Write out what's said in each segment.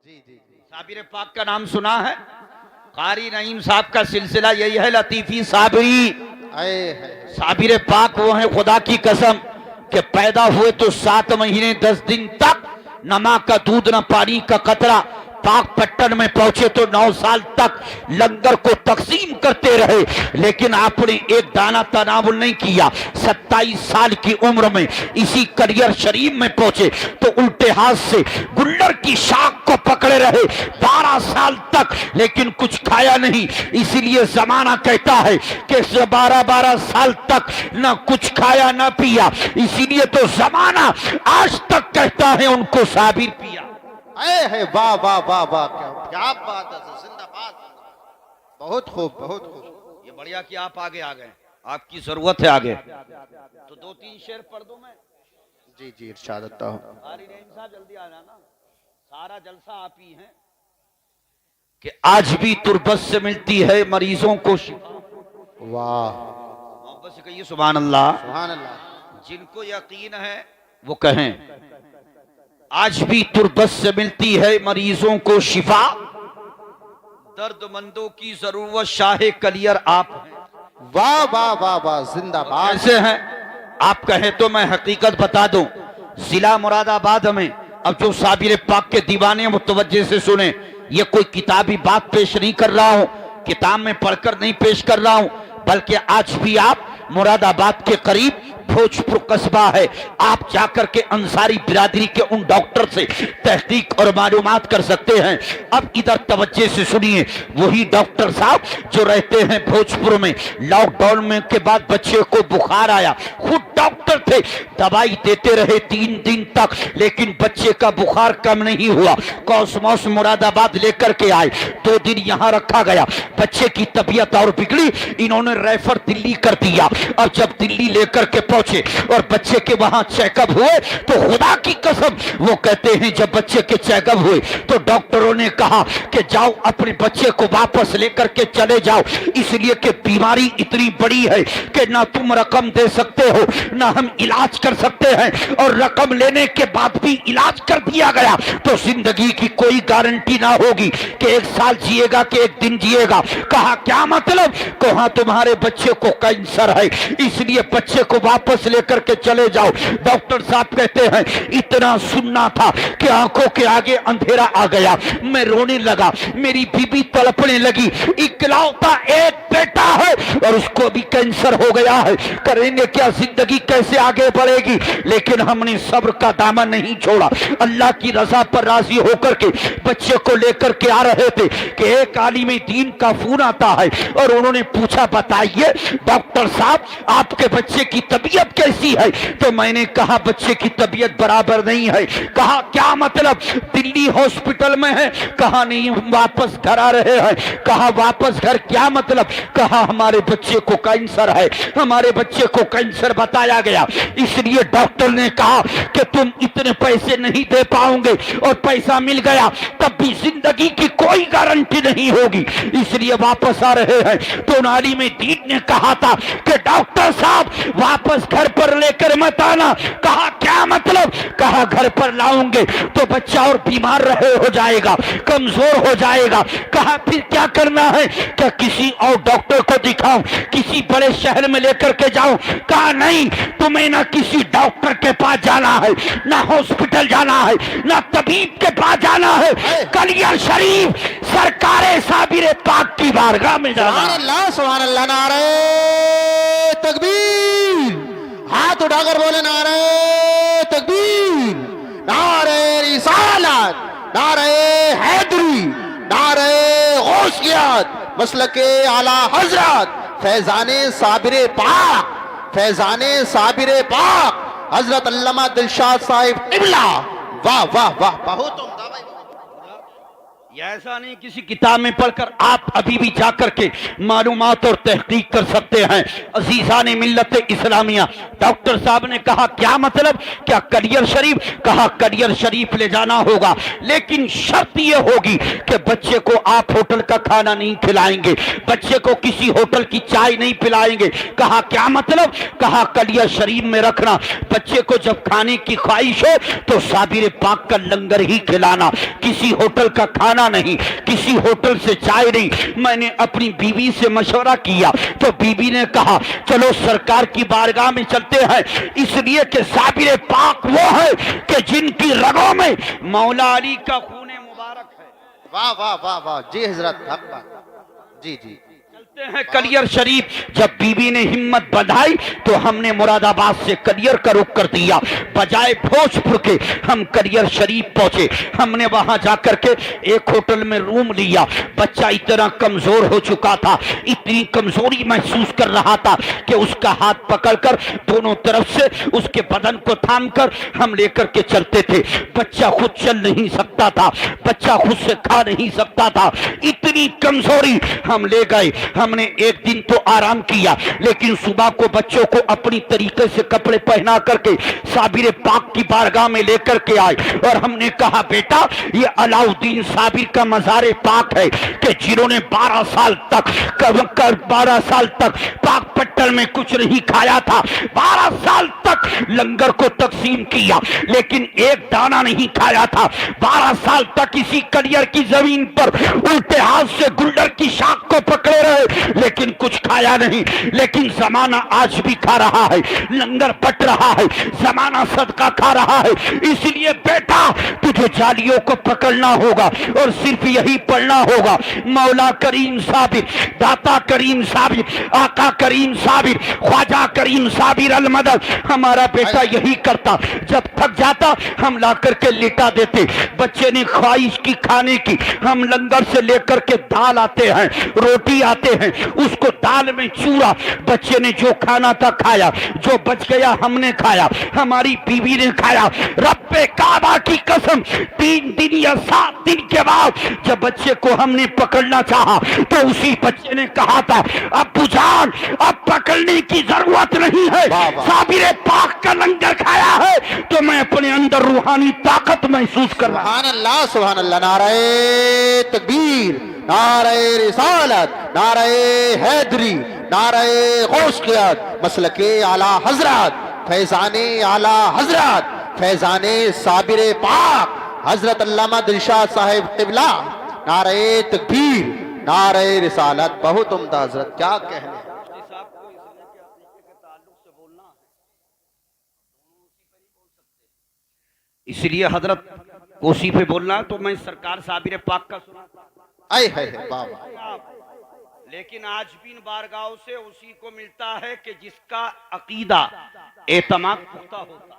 साबिर पाक का नाम सुना है? कारी नईम साहब का सिलसिला यही है, लतीफी साबरी। साबिर पाक वो है खुदा की कसम कि पैदा हुए तो 7 महीने 10 दिन तक न माँ का दूध न पानी का कतरा, पाक पट्टन में पहुंचे तो 9 साल तक लंगर को तकसीम करते रहे, लेकिन आपने एक दाना तनावुल नहीं किया। 27 साल की उम्र में इसी करियर शरीफ में पहुंचे तो उल्टे हाथ से गुल्लर की शाख को पकड़े रहे 12 साल तक, लेकिन कुछ खाया नहीं। इसीलिए जमाना कहता है कि 12-12 साल तक न कुछ खाया न पिया, इसीलिए तो जमाना आज तक कहता है उनको साबिर पिया। है वाह वाह वाह वाह, क्या बात है, जिंदाबाद, बहुत खूब बहुत खूब। ये बढ़िया कि आप आगे आ गए, आपकी जरूरत है आगे, तो 2-3 शेर पढ़ दूं मैं। जी जी इरशाद करता हूं। कारी रहीम साहब जल्दी आ जाना, सारा जलसा आप ही हैं कि आज भी तुरबत से मिलती है मरीजों को शिफा। वाह, मोहब्बत से कहिए सुभान अल्लाह। सुभान अल्लाह। जिनको यकीन है वो कहें, आज भी तुरबत से मिलती है मरीजों को शिफा, दर्दमंदों की जरूरत शाहे कलियर आप हैं। वाह वाह वाह वाह, जिंदाबाद। कैसे हैं आप कहें तो मैं हकीकत बता दूं, जिला मुरादाबाद में अब जो साबिर पाक के दीवाने मुतवज्जे से सुने, ये कोई किताबी बात पेश नहीं कर रहा हूं, किताब में पढ़कर नहीं पेश कर रहा हूं, बल्कि आज भी आप मुरादाबाद के करीब भोजपुर कस्बा है, आप जाकर के अंसारी बिरादरी के उन डॉक्टर से तहकीक और मालूमात कर सकते हैं। अब इधर तवज्जे से सुनिए, वही डॉक्टर साहब जो रहते हैं भोजपुर में, लॉकडाउन में के बाद बच्चे को बुखार आया, खुद डॉक्टर थे, दवाई देते रहे 3 दिन तक, लेकिन बच्चे का बुखार कम नहीं हुआ। कॉस्मोस मुरादाबाद लेकर के आए, 2 दिन यहाँ रखा गया, बच्चे की तबीयत और बिगड़ी, इन्होंने रेफर दिल्ली कर दिया। अब जब दिल्ली लेकर के पहुंचे और बच्चे के वहां चेकअप हुए तो खुदा की कसम वो कहते हैं जब बच्चे के चेकअप हुए तो डॉक्टरों ने कहा कि जाओ अपने बच्चे को वापस लेकर के चले जाओ, इसलिए कि बीमारी इतनी बड़ी है कि ना तुम रकम दे सकते हो ना हम इलाज कर सकते हैं, और रकम लेने के बाद भी इलाज कर दिया गया तो जिंदगी की कोई गारंटी ना होगी कि 1 साल जिएगा कि 1 दिन जिएगा। कहा क्या मतलब? कहा तुम्हारे बच्चे को कैंसर है, इसलिए बच्चे को वापस लेकर के चले जाओ। डॉक्टर साहब कहते हैं इतना सुनना था कि आंखों के आगे अंधेरा आ गया, मैं रोने लगा, मेरी बीबी तड़पने लगी, इकलौता एक बेटा है और उसको भी कैंसर हो गया है, करेंगे क्या, जिंदगी कैसे आगे बढ़ेगी? लेकिन हमने सब्र का दामन नहीं छोड़ा, अल्लाह की रजा पर राजी होकर के बच्चे को लेकर के आ रहे थे कि एक आलिम दीन का फोन आता है और उन्होंने पूछा बताइए डॉक्टर साहब आपके बच्चे की तबीयत कैसी है? तो मैंने कहा बच्चे की तबीयत बराबर नहीं है। कहा क्या मतलब? दिल्ली हॉस्पिटल में है। कहा नहीं हम वापस घर आ रहे हैं। कहा वापस घर क्या मतलब? कहा हमारे बच्चे को कैंसर है, हमारे बच्चे को कैंसर बताया गया, इसलिए डॉक्टर ने कहा कि तुम इतने पैसे नहीं दे पाओगे और पैसा मिल गया तब भी जिंदगी की कोई गारंटी नहीं होगी, इसलिए वापस आ रहे हैं। तो नाली में दीन ने कहा था कि डॉक्टर साहब वापस घर पर लेकर मत आना। कहा क्या मतलब? कहा घर पर लाऊंगे तो बच्चा और बीमार रहे हो जाएगा, कमजोर हो जाएगा। कहा फिर क्या करना है? क्या किसी और डॉक्टर को दिखाऊं, किसी बड़े शहर में लेकर के जाऊं? कहा नहीं, तुम्हें ना किसी डॉक्टर के पास जाना है, ना हॉस्पिटल जाना है, ना तबीब के पास जाना है, कलियर शरीफ सरकारे साबिर पाक की बारगाह में जाना। सुभान अल्लाह सुभान अल्लाह, नारे तकबीर, हाथ उठाकर बोले नारे तकबीर, नारे रिसालत, नारे हैदरी, नारे गौसियत, मसलके आला हजरत फैजाने साबिरे पाक, फैजाने साबिरे पाक हजरत अल्लामा दिलशाद साहिब क़िबला। वाह वाह वाह, बहुत उम्दा भाई। ये ऐसा नहीं किसी किताब में पढ़कर आप अभी भी जाकर के मालूमात और तहकीक कर सकते हैं। अजीजान मिल्लत इस्लामिया, डॉक्टर साहब ने कहा क्या मतलब, क्या करियर शरीफ? कहा करियर शरीफ ले जाना होगा, लेकिन शर्त ये होगी कि बच्चे को आप होटल का खाना नहीं खिलाएंगे, बच्चे को किसी होटल की चाय नहीं पिलाएंगे। कहा क्या मतलब? कहा करियर शरीफ में रखना, बच्चे को जब खाने की ख्वाहिश हो तो साबिर पाक का लंगर ही खिलाना, किसी होटल का खाना नहीं, किसी होटल से चाय नहीं। मैंने अपनी बीवी से मशवरा किया तो बीवी ने कहा चलो सरकार की बारगाह में चलते हैं, इसलिए कि साबिर पाक वो है कि जिनकी रगों में मौला अली का खून मुबारक है। वाह वाह वाह वाह, जी हजरत, हक बात। जी जी, चलते हैं कलियर शरीफ। जब बीबी ने हिम्मत बढ़ाई तो हमने मुरादाबाद से कलियर का रुख कर दिया, बजाय भोजपुर के हम कलियर शरीफ पहुंचे। हमने वहां जाकर के एक होटल में रूम लिया। बच्चा इतना कमजोर हो चुका था, इतनी कमजोरी महसूस कर रहा था कि उसका हाथ पकड़कर दोनों तरफ से उसके बदन को थामकर हम लेकर के चलते थे। बच्चा खुद चल नहीं सकता था, बच्चा खुद से खा नहीं सकता था, इतनी कमजोरी। हम ले गए, हमने एक दिन तो आराम किया, लेकिन सुबह को बच्चों को अपनी तरीके से कपड़े पहना करके साबिर पाक की बारगाह में लेकर के आए और हमने कहा बेटा ये अलाउद्दीन साबिर का मज़ार पाक है कि जिन्होंने 12 साल तक 12 साल तक पाक पट्टन में कुछ नहीं खाया था, 12 साल तक लंगर को तकसीम किया लेकिन एक दाना नहीं खाया था, 12 साल तक इसी कलियर की जमीन पर उल्टे हाथ से गुल्डर की शाख को पकड़े रहे लेकिन कुछ खाया नहीं। लेकिन जमाना आज भी खा रहा है, लंगर पट रहा है, जमाना सदका खा रहा है। इसलिए बेटा तुझे जालियों को पकड़ना होगा और सिर्फ यही पढ़ना होगा, मौला करीम साबिर, दाता करीम साबिर, आका करीम साबिर, ख्वाजा करीम साबिर अल मदद। हमारा बेटा यही करता, जब थक जाता हम ला करके लिटा देते। बच्चे ने ख्वाहिश की खाने की, हम लंगर से लेकर के दाल आते हैं, रोटी आते हैं, उसको दाल में चूरा, बच्चे ने जो खाना था खाया, जो बच गया हमने खाया, हमारी बीवी ने खाया। रब्बे काबा की कसम 3 दिन या 7 दिन के बाद जब बच्चे को हमने पकड़ना चाहा तो उसी बच्चे ने कहा था अब्बू जान अब पकड़ने की जरूरत नहीं है, साबिर पाक का लंगर खाया है तो मैं अपने अंदर रूहानी ताकत महसूस कर रहा हूं। सुभान अल्लाह, नारे तकबीर, नारे रिसालत, नारे हैदरी, नारे गौसियत, मसलके आला हजरत, फैजाने आला हजरत, फैजाने साबिर पाक हजरत अल्लामा दिलशाद साहिब क़िबला, नारे तकबीर, नारे रिसालत। बहुत उम्दा हजरत, क्या कहने। इसलिए हजरत कोसी पे बोलना तो मैं सरकार साबिर पाक का सुना, आए है बाबा। लेकिन आज भी इन बारगाहों से उसी को मिलता है कि जिसका अकीदा एतमाद पुख्ता होता है,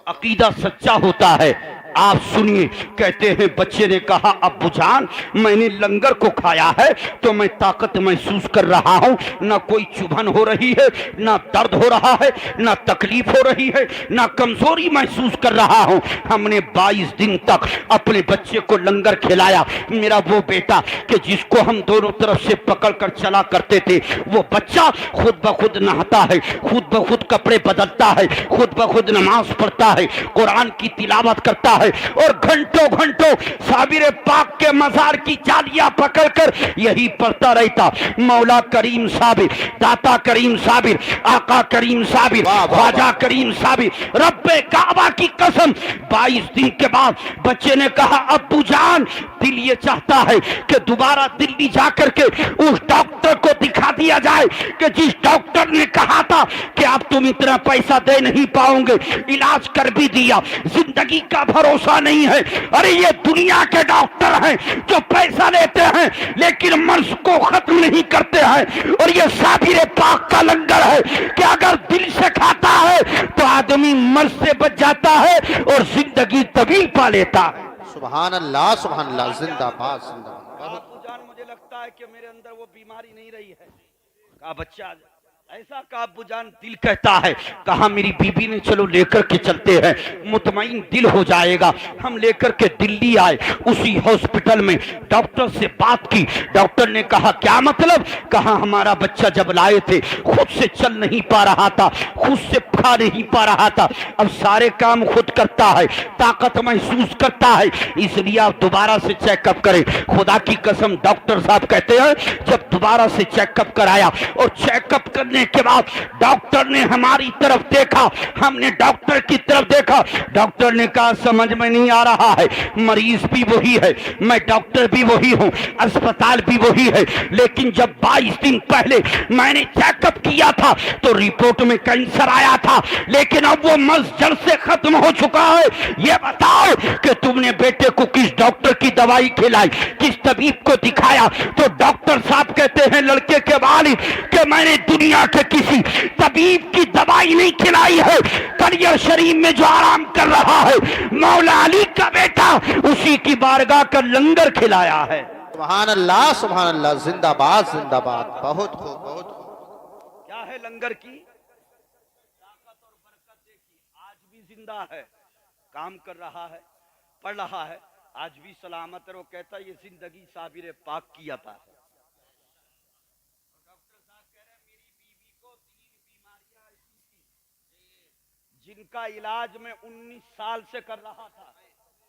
अकीदा सच्चा होता है। आप सुनिए, कहते हैं बच्चे ने कहा अब्बू जान मैंने लंगर को खाया है तो मैं ताकत महसूस कर रहा हूं, ना कोई चुभन हो रही है, ना दर्द हो रहा है, ना तकलीफ हो रही है, ना कमजोरी महसूस कर रहा हूं। हमने 22 दिन तक अपने बच्चे को लंगर खिलाया। मेरा वो बेटा कि जिसको हम दोनों तरफ से पकड़ कर चला करते थे, वो बच्चा खुद ब खुद नहाता है, खुद ब खुद कपड़े बदलता है, खुद ब खुद नमाज पढ़ता है, कुरान की तिलावत करता है और घंटों घंटों साबिर पाक के मज़ार की जालियां पकड़कर यही पढ़ता रहता। मौला करीम साबिर, दाता करीम साबिर, आका करीम साबिर, ख्वाजा करीम साबिर, रब्बे काबा की कसम। 22 दिन के बाद बच्चे ने कहा अब्बू जान दिल ये चाहता है कि दोबारा दिल्ली जाकर के उस डॉक्टर को दिखा दिया जाए कि जिस डॉक्टर ने कहा था कि आप तुम इतना पैसा दे नहीं पाओगे, इलाज कर भी दिया, जिंदगी का भरोसा नहीं है। अरे ये दुनिया के डॉक्टर हैं जो पैसा लेते हैं लेकिन मर्ज को खत्म नहीं करते हैं, और ये साबिर पाक का लंगर है कि अगर दिल से खाता है तो आदमी मर्ज से बच जाता है और जिंदगी तवील पा लेता है। सुभान अल्लाह, सुभान अल्लाह, जिंदाबाद जिंदाबाद। मुझे लगता है कि मेरे अंदर वो बीमारी नहीं रही है। कहा बच्चा ऐसा का अब्बूजान दिल कहता है, कहा मेरी बीबी ने चलो लेकर के चलते हैं, मुतमईन दिल हो जाएगा। हम लेकर के दिल्ली आए, उसी हॉस्पिटल में डॉक्टर से बात की। डॉक्टर ने कहा क्या मतलब? कहा हमारा बच्चा जब लाए थे खुद से चल नहीं पा रहा था, खुद से खा नहीं पा रहा था, अब सारे काम खुद करता है, ताकत महसूस करता है, इसलिए आप दोबारा से चेकअप करें। खुदा की कसम डॉक्टर साहब कहते हैं जब दोबारा से चेकअप कराया और चेकअप करने के बाद डॉक्टर ने हमारी तरफ देखा, हमने डॉक्टर की तरफ देखा, डॉक्टर ने कहा समझ में नहीं आ रहा है, मरीज भी वही है, मैं डॉक्टर भी वही हूं, अस्पताल भी वही है, लेकिन जब 22 दिन पहले मैंने चेकअप किया था तो रिपोर्ट में कैंसर आया था, लेकिन अब वो मर्ज जड़ से खत्म हो चुका है। ये बताओ कि तुमने बेटे को किस डॉक्टर की दवाई खिलाई, किस तबीब को दिखाया? तो डॉक्टर साहब कहते हैं लड़के के वालिद कि मैंने दुनिया के किसी तबीब की दवाई नहीं खिलाई है, करियर शरीफ में जो आराम कर रहा है मौला अली का बेटा, उसी की बारगाह का लंगर खिलाया है। सुभान अल्लाह, सुभान अल्लाह, जिंदाबाद जिंदाबाद, बहुत खूब बहुत खूब। क्या है लंगर की ताकत और बरकत? देखिए आज भी जिंदा है, काम कर रहा है, पढ़ रहा है, आज भी सलामत है। वो कहता है ये जिंदगी साबिर पाक की अता है। डॉक्टर साहब कह रहे हैं मेरी बीवी को 3 बीमारियां ऐसी थी जिनका इलाज मैं 19 साल से कर रहा था।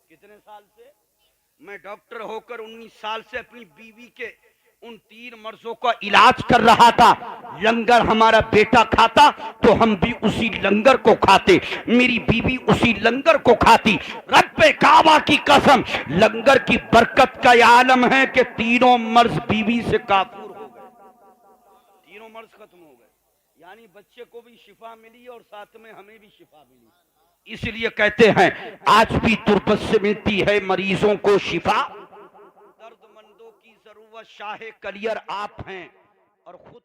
कितने साल से? मैं डॉक्टर होकर 19 साल से अपनी बीवी के उन 3 मर्जों का इलाज कर रहा था। लंगर हमारा बेटा खाता तो हम भी उसी लंगर को खाते, मेरी बीवी उसी लंगर को खाती। रब्बे काबा की कसम, लंगर की बरकत का यह आलम है कि 3 मर्ज बीवी से काफूर हो गए, 3 मर्ज खत्म हो गए, यानी बच्चे को भी शिफा मिली और साथ में हमें भी शिफा मिली। इसलिए कहते हैं आज भी तुरबत से मिलती है मरीजों को शिफा, दर्दमंदों की जरूरत शाहे कलियर आप हैं और खुद